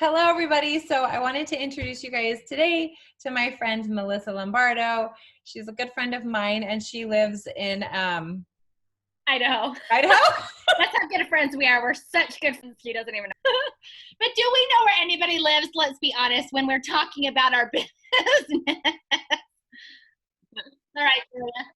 Hello, everybody. So I wanted to introduce you guys today to my friend, Melissa Lombardo. She's a good friend of mine, and she lives in Idaho. Idaho. That's how good of friends we are. We're such good friends. She doesn't even know. But do we know where anybody lives? Let's be honest when we're talking about our business. All right, Julia.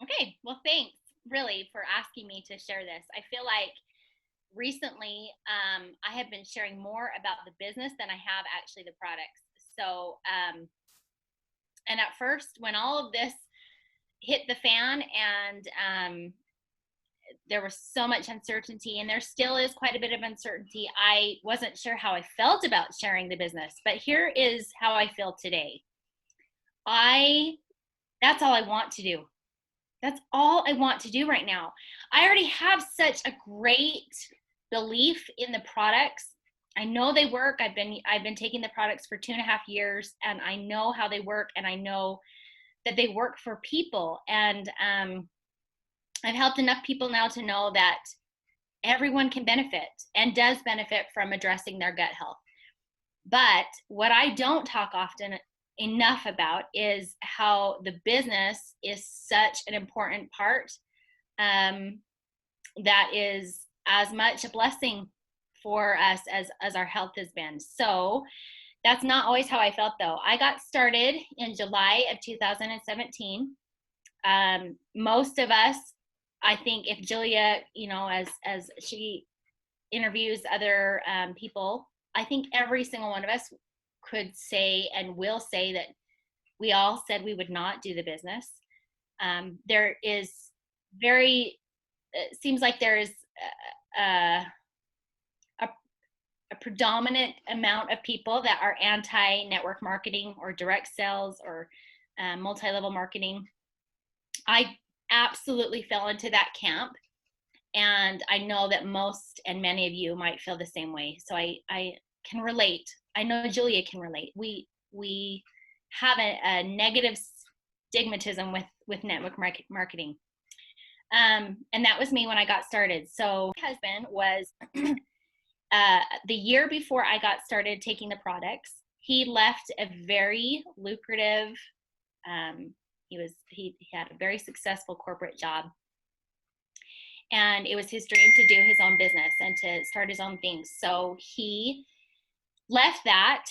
Okay, well, thanks really for asking me to share this. I feel like recently I have been sharing more about the business than I have actually the products. So, and at first, when all of this hit the fan and there was so much uncertainty, and there still is quite a bit of uncertainty, I wasn't sure how I felt about sharing the business. But here is how I feel today. That's all I want to do. That's all I want to do right now. I already have such a great belief in the products. I know they work. I've been taking the products for 2.5 years, and I know how they work, and I know that they work for people. And I've helped enough people now to know that everyone can benefit and does benefit from addressing their gut health. But what I don't talk often enough about is how the business is such an important part that is as much a blessing for us as our health has been. So that's not always how I felt, though. I got started in July of 2017. Most of us, I think, if Julia, as she interviews other people, I think every single one of us could say and will say that we all said we would not do the business. There is it seems like there is a predominant amount of people that are anti-network marketing or direct sales or multi-level marketing. I absolutely fell into that camp, and I know that most and many of you might feel the same way. So I can relate. I know Julia can relate. We have a negative stigmatism with network marketing. And that was me when I got started. So my husband was the year before I got started taking the products, he left a very lucrative, he had a very successful corporate job. And it was his dream to do his own business and to start his own things. So he left that,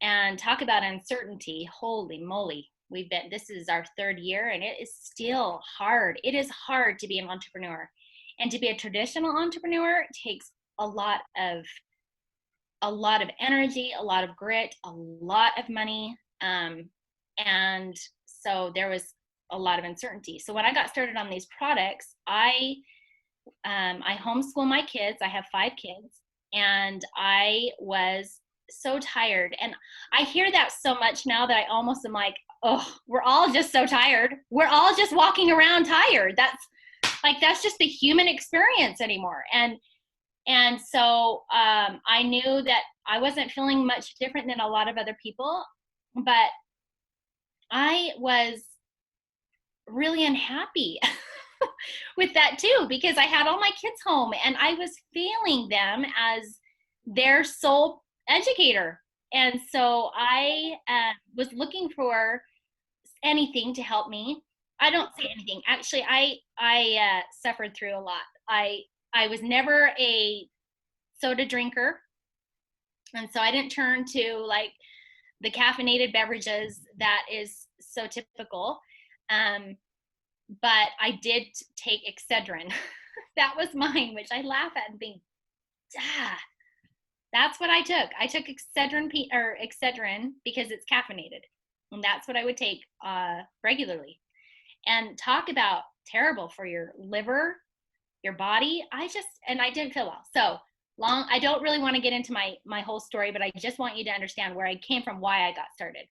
and talk about uncertainty. Holy moly. This is our 3rd year, and it is still hard. It is hard to be an entrepreneur, and to be a traditional entrepreneur takes a lot of energy, a lot of grit, a lot of money. And so there was a lot of uncertainty. So when I got started on these products, I homeschool my kids. I have 5 kids, and I was so tired. And I hear that so much now that I almost am like, oh, we're all just so tired. We're all just walking around tired. That's just the human experience anymore. And so I knew that I wasn't feeling much different than a lot of other people, but I was really unhappy with that too, because I had all my kids home and I was failing them as their sole educator. And so I was looking for anything to help me. I don't say anything. Actually, I suffered through a lot. I was never a soda drinker, and so I didn't turn to like the caffeinated beverages that is so typical. But I did take Excedrin. That was mine, which I laugh at and think, that's what I took. I took Excedrin because it's caffeinated, and that's what I would take regularly. And talk about terrible for your liver, your body. I didn't feel well. So long, I don't really want to get into my whole story, but I just want you to understand where I came from, why I got started.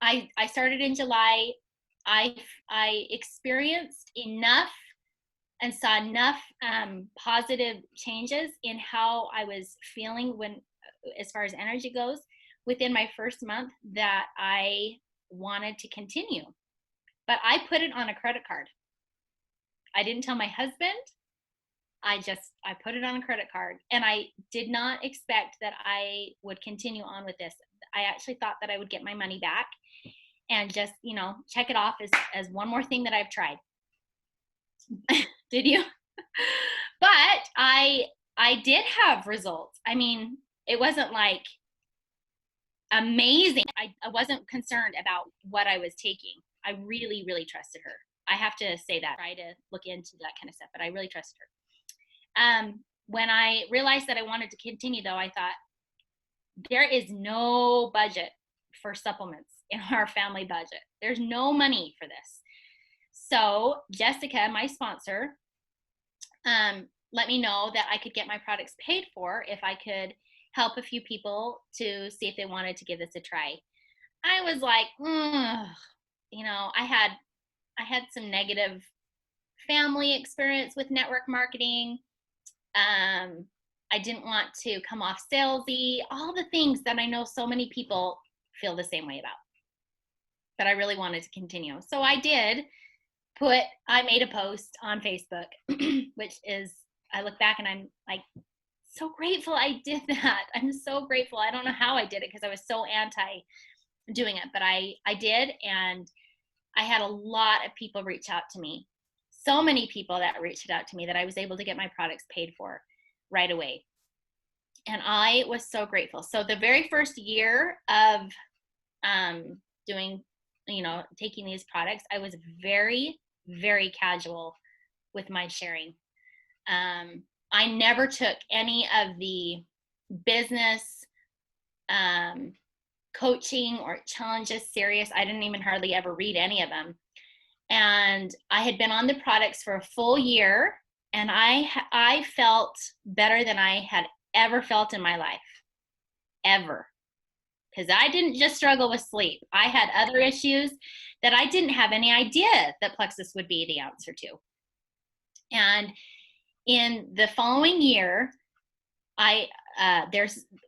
I started in July. I experienced enough and saw enough positive changes in how I was feeling when, as far as energy goes, within my first month, that I wanted to continue. But I put it on a credit card. I didn't tell my husband. I put it on a credit card, and I did not expect that I would continue on with this. I actually thought that I would get my money back and just, check it off as one more thing that I've tried. Did you? But I did have results. I mean, it wasn't like amazing. I wasn't concerned about what I was taking. I really, really trusted her. I have to say that. I try to look into that kind of stuff, but I really trusted her. When I realized that I wanted to continue, though, I thought, there is no budget for supplements in our family budget. There's no money for this. So Jessica, my sponsor, let me know that I could get my products paid for if I could help a few people to see if they wanted to give this a try. I was like, I had some negative family experience with network marketing. I didn't want to come off salesy, all the things that I know so many people feel the same way about. But I really wanted to continue. So I made a post on Facebook, which is, I look back and I'm like, so grateful I did that. I'm so grateful. I don't know how I did it because I was so anti doing it, but I did. And I had a lot of people reach out to me. So many people that reached out to me that I was able to get my products paid for right away. And I was so grateful. So the very first year of doing, taking these products, I was very, very casual with my sharing. I never took any of the business coaching or challenges serious. I didn't even hardly ever read any of them. And I had been on the products for a full year, and I felt better than I had ever felt in my life, ever. Because I didn't just struggle with sleep. I had other issues that I didn't have any idea that Plexus would be the answer to. And in the following year,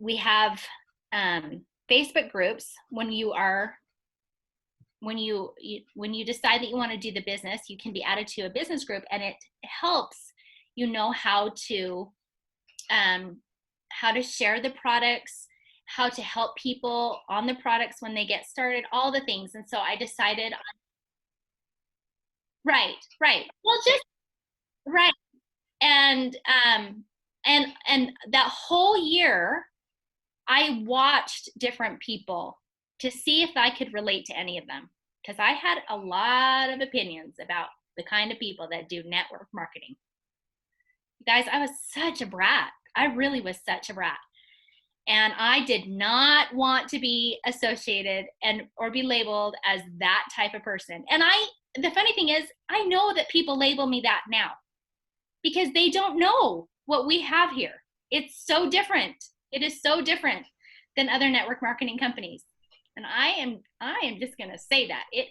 we have Facebook groups. When you decide that you want to do the business, you can be added to a business group, and it helps how to share the products, how to help people on the products when they get started, all the things. And so I decided on, right. Well, just right. And that whole year, I watched different people to see if I could relate to any of them, because I had a lot of opinions about the kind of people that do network marketing. Guys, I was such a brat. I really was such a brat. And I did not want to be associated or be labeled as that type of person. And the funny thing is, I know that people label me that now because they don't know what we have here. It's so different. It is so different than other network marketing companies. And I am just going to say that it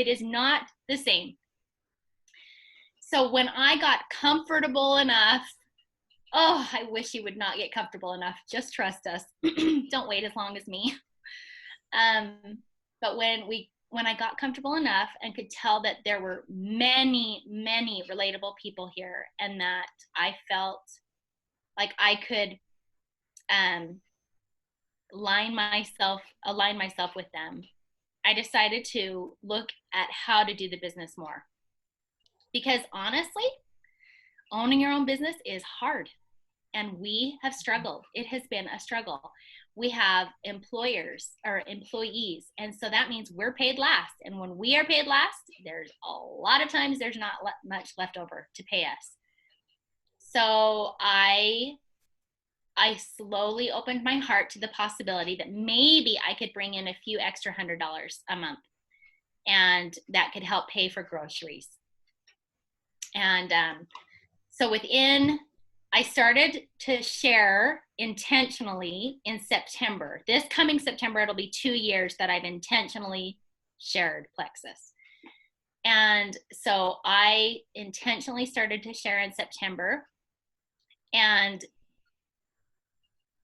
is not the same. So when I got comfortable enough, I wish you would not get comfortable enough. Just trust us. Don't wait as long as me. But when I got comfortable enough and could tell that there were many, many relatable people here, and that I felt like I could align myself with them, I decided to look at how to do the business more. Because honestly, owning your own business is hard. And we have struggled. It has been a struggle. We have employers or employees. And so that means we're paid last. And when we are paid last, there's a lot of times there's not much left over to pay us. So I slowly opened my heart to the possibility that maybe I could bring in a few extra $100 a month. and that could help pay for groceries. And so I started to share intentionally in September. This coming September, it'll be 2 years that I've intentionally shared Plexus. And so I intentionally started to share in September. And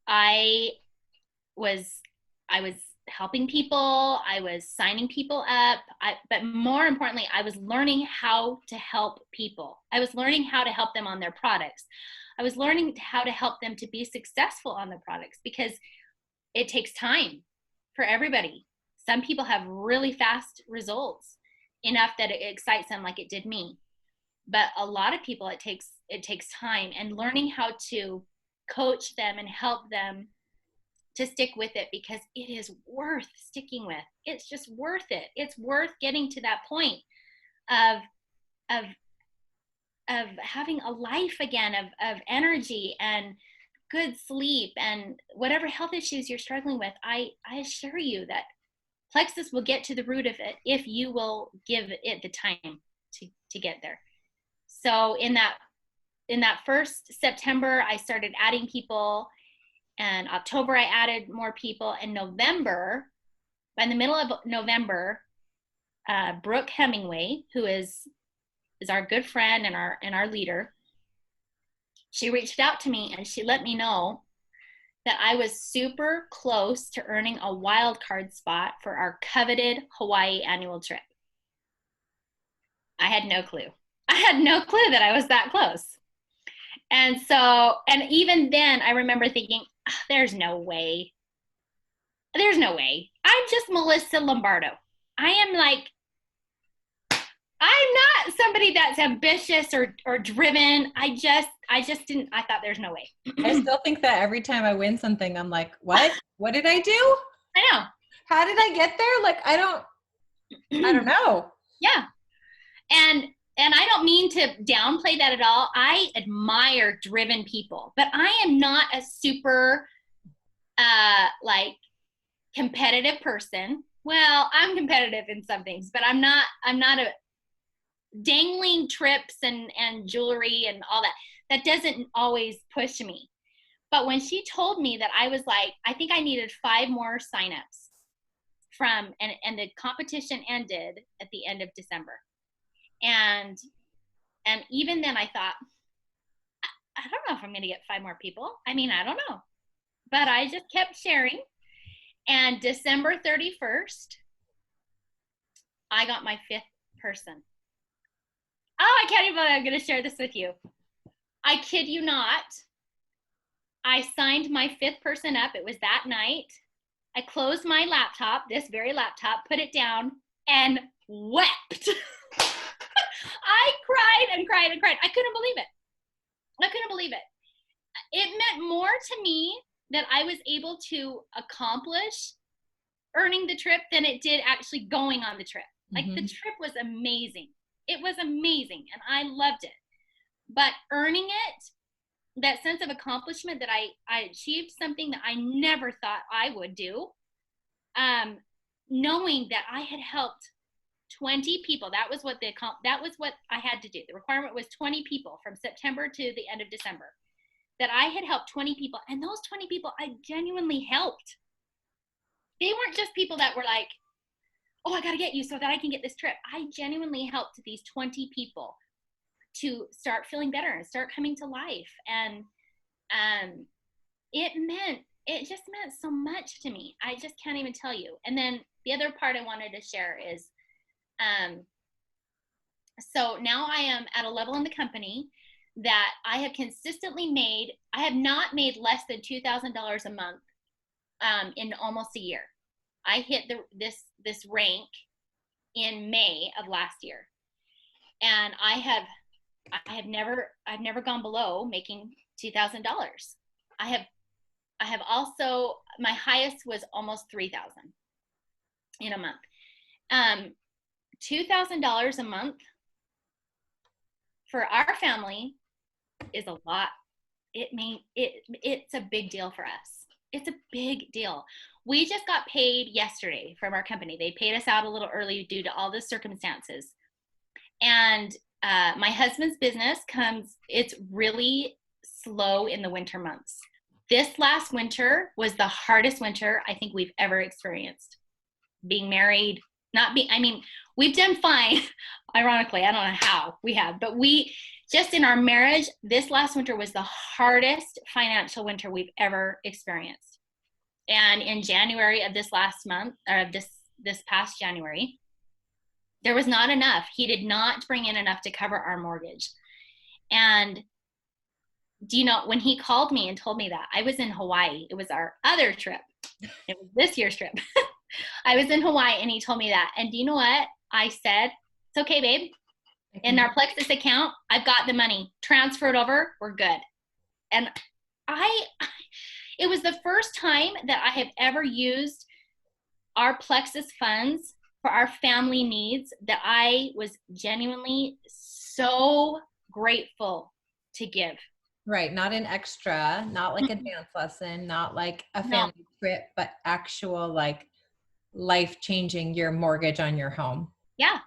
I was helping people, I was signing people up, but more importantly, I was learning how to help people. I was learning how to help them on their products. I was learning how to help them to be successful on their products, because it takes time for everybody. Some people have really fast results, enough that it excites them like it did me. But a lot of people, it takes time, and learning how to coach them and help them to stick with it, because it is worth sticking with. It's just worth it. It's worth getting to that point of having a life again, of energy and good sleep and whatever health issues you're struggling with. I assure you that Plexus will get to the root of it if you will give it the time to get there. So in that first September, I started adding people. And October, I added more people. And November, by the middle of November, Brooke Hemingway, who is our good friend and our leader, she reached out to me and she let me know that I was super close to earning a wild card spot for our coveted Hawaii annual trip. I had no clue. I had no clue that I was that close. And even then, I remember thinking, oh, there's no way. There's no way. I'm just Melissa Lombardo. I'm not somebody that's ambitious or driven. I just didn't, I thought there's no way. I still think that every time I win something, I'm like, what? What did I do? I know. How did I get there? Like, I don't know. Yeah. And I don't mean to downplay that at all. I admire driven people, but I am not a super competitive person. Well, I'm competitive in some things, but I'm not a dangling trips and jewelry and all that. That doesn't always push me. But when she told me that, I was like, I think I needed 5 more signups and the competition ended at the end of December. And even then I thought, I don't know if I'm going to get 5 more people. I mean, I don't know. But I just kept sharing. And December 31st, I got my 5th person. Oh, I can't even believe I'm going to share this with you. I kid you not. I signed my 5th person up. It was that night. I closed my laptop, this very laptop, put it down, and wept. I cried and cried and cried. I couldn't believe it. It meant more to me that I was able to accomplish earning the trip than it did actually going on the trip. Like, the trip was amazing. It was amazing, and I loved it. But earning it, that sense of accomplishment that I achieved something that I never thought I would do, knowing that I had helped 20 people. That was what I had to do. The requirement was 20 people from September to the end of December. That I had helped 20 people, and those 20 people I genuinely helped. They weren't just people that were like, oh, I got to get you so that I can get this trip. I genuinely helped these 20 people to start feeling better and start coming to life. And it just meant so much to me. I just can't even tell you. And then the other part I wanted to share is, so now I am at a level in the company that I have consistently I have not made less than $2,000 a month in almost a year. I hit this rank in May of last year, and I've never gone below making $2,000. I have also, my highest was almost $3,000 in a month. $2,000 a month for our family is a lot. It's a big deal for us. It's a big deal. We just got paid yesterday from our company. They paid us out a little early due to all the circumstances. And my husband's business it's really slow in the winter months. This last winter was the hardest winter I think we've ever experienced. Being married, we've done fine. Ironically, I don't know how we have, but just in our marriage, this last winter was the hardest financial winter we've ever experienced. And in January of this last month, or of this past January, there was not enough. He did not bring in enough to cover our mortgage. And do you know, when he called me and told me that, I was in Hawaii. It was our other trip. It was this year's trip. I was in Hawaii and he told me that. And do you know what? I said, it's okay, babe. In our Plexus account, I've got the money. Transfer it over. We're good. And it was the first time that I have ever used our Plexus funds for our family needs that I was genuinely so grateful to give. Right. Not an extra, not like a dance lesson, not like a family trip, but actual like life-changing your mortgage on your home. Yeah.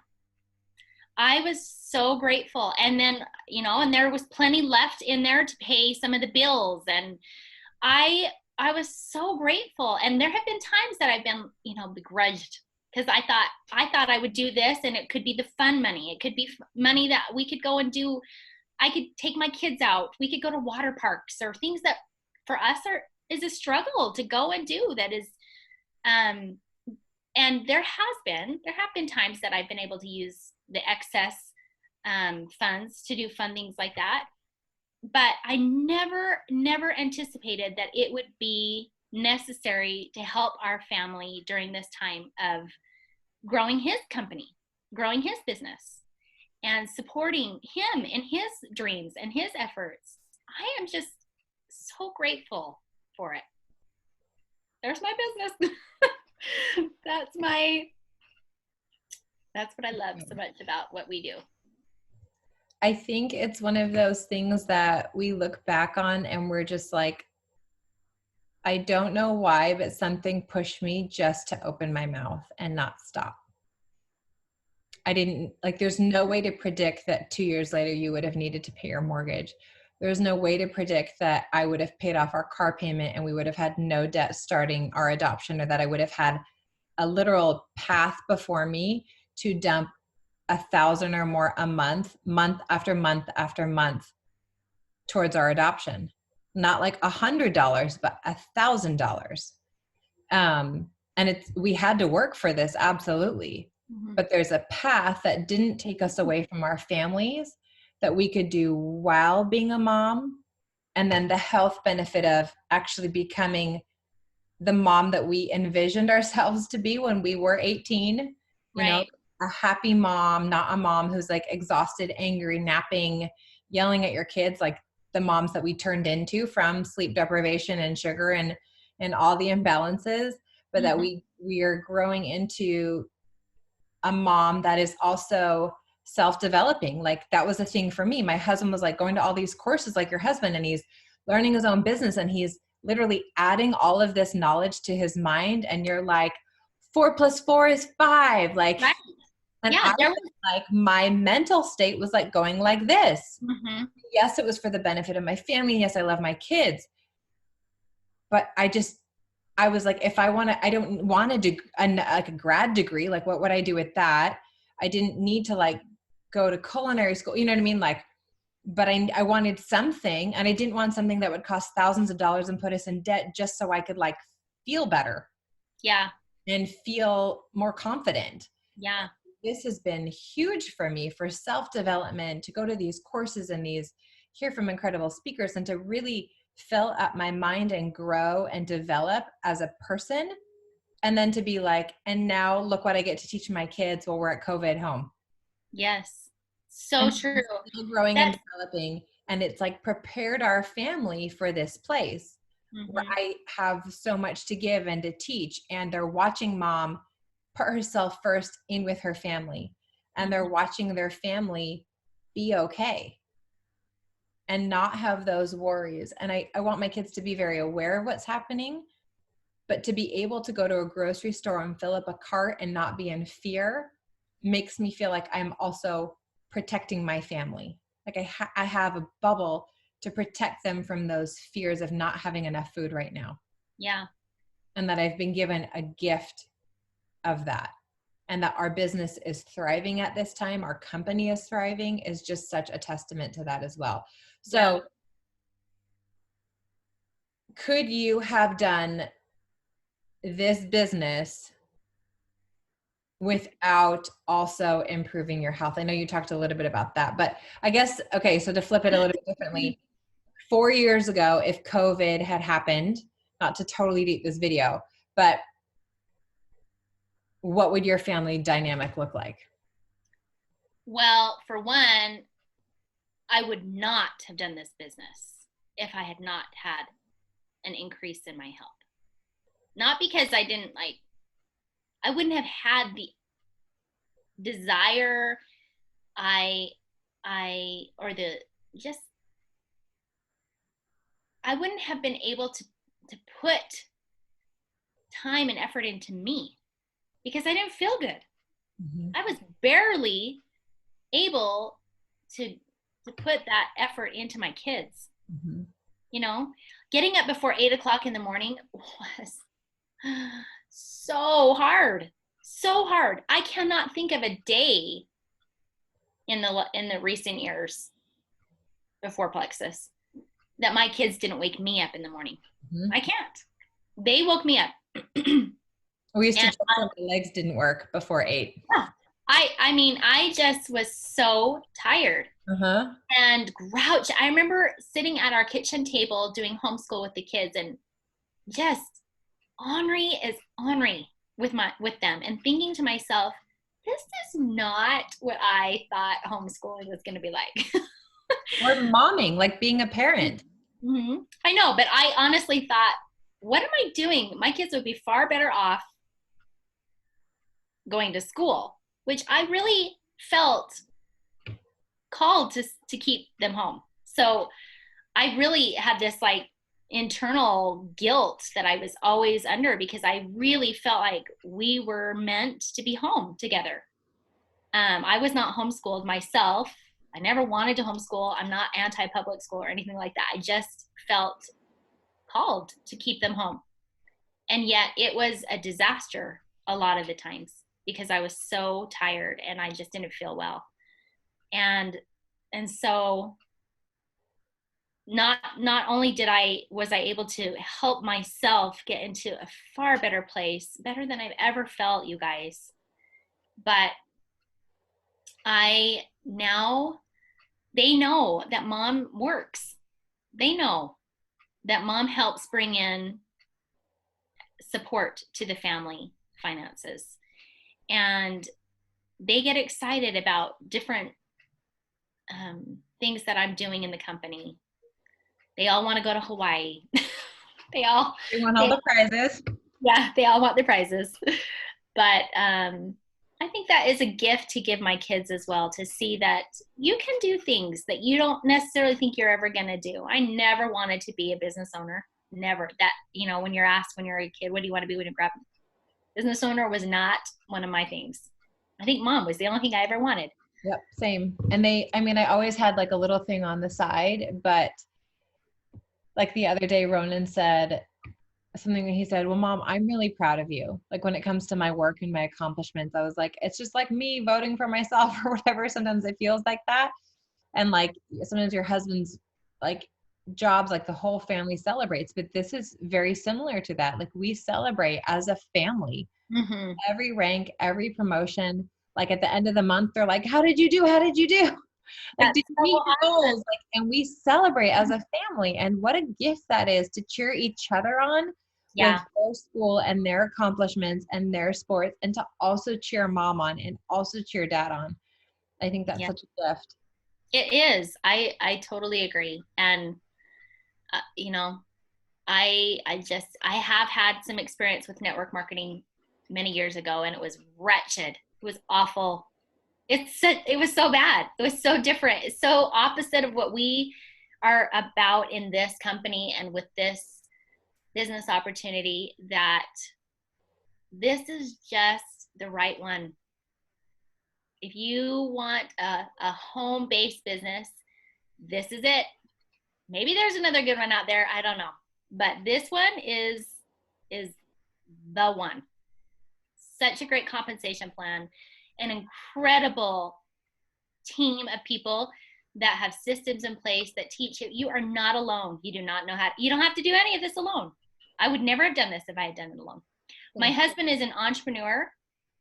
I was so grateful. And then, and there was plenty left in there to pay some of the bills. And I was so grateful. And there have been times that I've been, begrudged because I thought I would do this and it could be the fun money. It could be money that we could go and do. I could take my kids out. We could go to water parks or things that for us is a struggle to go and do that is, and there have been times that I've been able to use the excess funds to do fun things like that. But I never anticipated that it would be necessary to help our family during this time of growing his company, growing his business, and supporting him in his dreams and his efforts. I am just so grateful for it. There's my business. That's what I love so much about what we do. I think it's one of those things that we look back on and we're just like, I don't know why, but something pushed me just to open my mouth and not stop. There's no way to predict that 2 years later you would have needed to pay your mortgage. There's no way to predict that I would have paid off our car payment and we would have had no debt starting our adoption, or that I would have had a literal path before me to dump $1,000 or more a month after month after month towards our adoption. Not like $100, but $1,000. And we had to work for this, absolutely. Mm-hmm. But there's a path that didn't take us away from our families that we could do while being a mom. And then the health benefit of actually becoming the mom that we envisioned ourselves to be when we were 18, right. A happy mom, not a mom who's like exhausted, angry, napping, yelling at your kids, like the moms that we turned into from sleep deprivation and sugar and all the imbalances, but mm-hmm. that we are growing into a mom that is also self-developing. Like that was a thing for me. My husband was like going to all these courses like your husband, and he's learning his own business, and he's literally adding all of this knowledge to his mind. And you're like, 4 + 4 is 5. Like, right. And yeah, like my mental state was like going like this. Mm-hmm. Yes, it was for the benefit of my family. Yes, I love my kids. But I was like, I don't want like a grad degree. Like, what would I do with that? I didn't need to like go to culinary school. You know what I mean? Like, but I wanted something, and I didn't want something that would cost thousands of dollars and put us in debt just so I could like feel better. Yeah. And feel more confident. Yeah. This has been huge for me for self-development, to go to these courses and hear from incredible speakers, and to really fill up my mind and grow and develop as a person. And then to be like, and now look what I get to teach my kids while we're at COVID home. Yes. So true. Still growing and developing. And it's like prepared our family for this place mm-hmm. where I have so much to give and to teach. And they're watching mom put herself first in with her family. And they're watching their family be okay and not have those worries. And I want my kids to be very aware of what's happening, But to be able to go to a grocery store and fill up a cart and not be in fear makes me feel like I'm also protecting my family. Like I have a bubble to protect them from those fears of not having enough food right now. Yeah. And that I've been given a gift of that. And that our business is thriving at this time, our company is thriving, is just such a testament to that as well. So could you have done this business without also improving your health? I know you talked a little bit about that, but I guess, okay, so to flip it a little bit differently, 4 years ago, if COVID had happened, not to totally date this video, but what would your family dynamic look like? Well, for one, I would not have done this business if I had not had an increase in my health. Not because I wouldn't have had the desire, I wouldn't have been able to put time and effort into me because I didn't feel good. Mm-hmm. I was barely able to put that effort into my kids. Mm-hmm. You know, getting up before 8 o'clock in the morning was so hard. I cannot think of a day in the recent years before Plexus that my kids didn't wake me up in the morning. Mm-hmm. I can't. They woke me up. We used to joke when my legs didn't work before 8. Yeah. I just was so tired and grouchy. I remember sitting at our kitchen table doing homeschool with the kids and just ornery is ornery with them and thinking to myself, this is not what I thought homeschooling was going to be like. Or momming, like being a parent. Mm-hmm. I know, but I honestly thought, what am I doing? My kids would be far better off going to school, which I really felt called to keep them home. So I really had this like internal guilt that I was always under because I really felt like we were meant to be home together. I was not homeschooled myself. I never wanted to homeschool. I'm not anti-public school or anything like that. I just felt called to keep them home. And yet it was a disaster a lot of the times because I was so tired and I just didn't feel well. And so not only was I able to help myself get into a far better place, better than I've ever felt, you guys, but they know that mom works. They know that mom helps bring in support to the family finances. And they get excited about different things that I'm doing in the company. They all want to go to Hawaii. They want all the prizes. Yeah, they all want the prizes. But I think that is a gift to give my kids as well, to see that you can do things that you don't necessarily think you're ever going to do. I never wanted to be a business owner. Never. That, when you're asked when you're a kid, what do you want to be when you grow up? Business owner was not one of my things. I think mom was the only thing I ever wanted. Yep, same. And I always had like a little thing on the side, but like the other day, Ronan said something, he said, well, mom, I'm really proud of you. Like when it comes to my work and my accomplishments, I was like, it's just like me voting for myself or whatever. Sometimes it feels like that. And like sometimes your husband's like jobs, like the whole family celebrates, but this is very similar to that. Like we celebrate as a family, every rank, every promotion. Like at the end of the month, they're like, how did you do? How did you do? Like, did you meet your goals? Like, and we celebrate as a family. And what a gift that is to cheer each other on with their school and their accomplishments and their sports, and to also cheer mom on and also cheer dad on. I think that's such a gift. It is. I totally agree. And, I have had some experience with network marketing many years ago, and it was wretched. It was awful. It was so bad. It was so different. It's so opposite of what we are about in this company and with this business opportunity that this is just the right one. If you want a home-based business, this is it. Maybe there's another good one out there. I don't know. But this one is the one. Such a great compensation plan, an incredible team of people that have systems in place that teach you. You are not alone. You do not know how. You don't have to do any of this alone. I would never have done this if I had done it alone. My husband is an entrepreneur.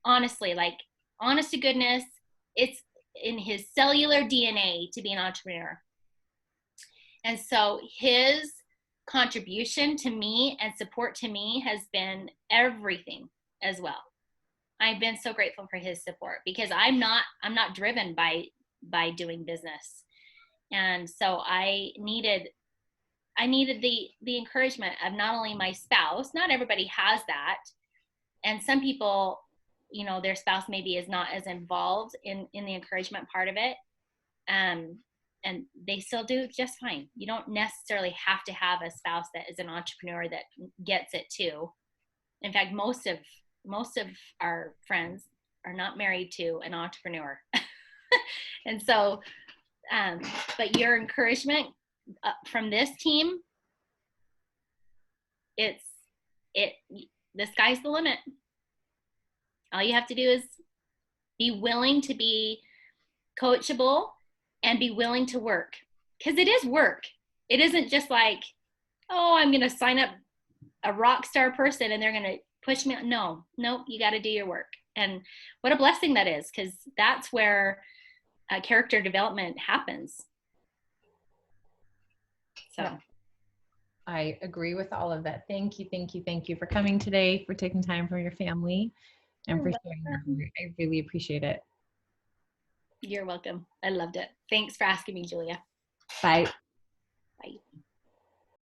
Honestly, like, honest to goodness, it's in his cellular DNA to be an entrepreneur. And so his contribution to me and support to me has been everything as well. I've been so grateful for his support because I'm not driven by doing business. And so I needed the encouragement of not only my spouse. Not everybody has that. And some people, you know, their spouse maybe is not as involved in the encouragement part of it. And they still do just fine. You don't necessarily have to have a spouse that is an entrepreneur that gets it too. In fact, most of our friends are not married to an entrepreneur. And so, but your encouragement from this team, the sky's the limit. All you have to do is be willing to be coachable and be willing to work, because it is work. It isn't just like, oh, I'm going to sign up a rock star person and they're going to push me. No, you got to do your work. And what a blessing that is, because that's where character development happens. So yeah. I agree with all of that. Thank you for coming today, for taking time from your family, and for sharing your heart. I really appreciate it. You're welcome. I loved it. Thanks for asking me, Julia. Bye.